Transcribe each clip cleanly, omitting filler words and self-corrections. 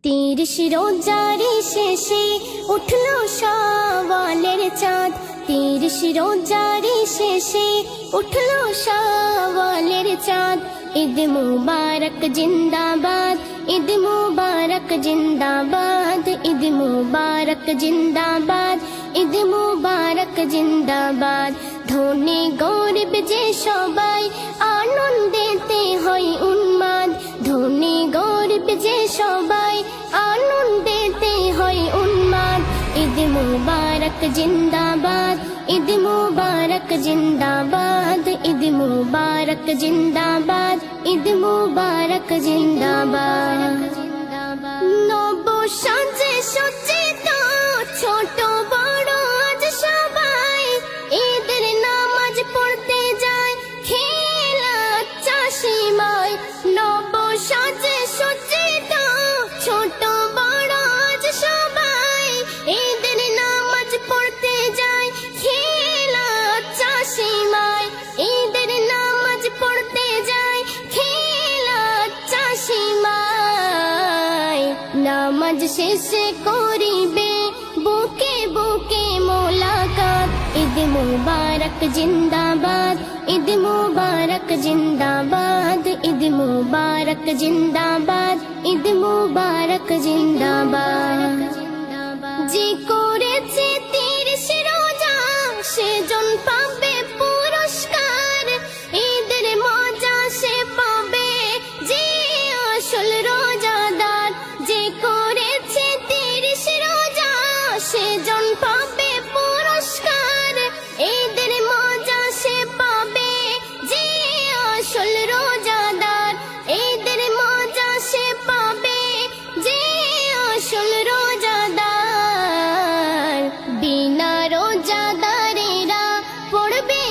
তিরিশ রোজারি শেষে উঠলো শাওয়ালের চাঁদ। তিরিশ রোজারি শেষে উঠলো শাওয়ালের চাঁদ। ঈদ মুবারক জিন্দাবাদ, ঈদ মুবারক জিন্দাবাদ, ঈদ মুবারক জিন্দাবাদ, ঈদ মুবারক জিন্দাবাদ। ধনী গরিব যে সবাই আনন্দেতে হয় উন্মাদ। ধনী গরিব যে সবাই আনন্দেতে হয় উন্মাদ। ঈদ মুবারক জিন্দাবাদ, ঈদ মুবারক জিন্দাবাদ, ঈদ মুবারক জিন্দাবাদ, ঈদ মুবারক জিন্দাবাদ। নব সাজে সজ্জিত ছোট বড় আজ সবাই ঈদের নামাজ পড়তে যায় খেলা চাষিমাই। নব সাজে সজ্জিত ছোট বড় আজ সবাই ঈদের নামাজ পড়তে যায় খেলা চাষিমাই। ঈদের নামাজ পড়তে যায় খেলা চাষিমাই। নামাজ শেষে করিবে বুকে বুকে মোলাকাত। ঈদ মুবারক জিন্দাবাদ, ঈদ মুবারক জিন্দাবাদ, ঈদ মুবারক জিন্দাবাদ, ঈদ মুবারক জিন্দাবাদ। যে করেছে 30 রোজা সেজন পাবে পুরস্কার। ঈদের মজা সে পাবে যে আসল রোজাদার। যে করেছে 30 রোজা সেজন পাবে পুরস্কার। ঈদের মজা সে পাবে যে আসল রোজাদার। ঈদের মজা সে পাবে যে আসল রোজাদার। বিনা রোজাদারেরা পড়বে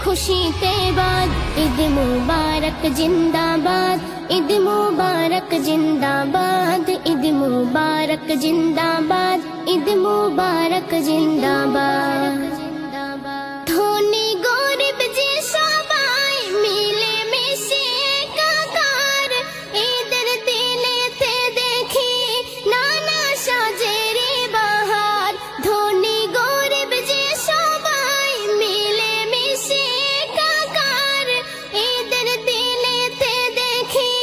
খুশিতে বাদ। ঈদ মুবারক জিন্দাবাদ, ঈদ মুবারক জিন্দাবাদ, ঈদ মুবারক জিন্দাবাদ, ঈদ মুবারক জিন্দাবাদ। ধনী গরিব যে সবাই মিলে মিশে একাকার। ঈদের দিনেতে দেখি নানা সাজের বাহার। ধনী গরিব যে সবাই মিলে মিশে একাকার। ঈদের দিনেতে দেখি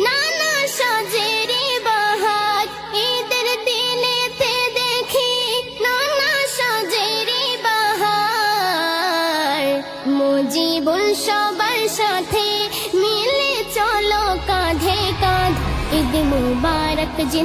নানা সাজের বাহার। ঈদের দিনেতে দেখি নানা সাজের বাহার। মুজিবুল সবার সাথে মিলে চলো কাঁধে কাঁধ। ঈদ মুবারক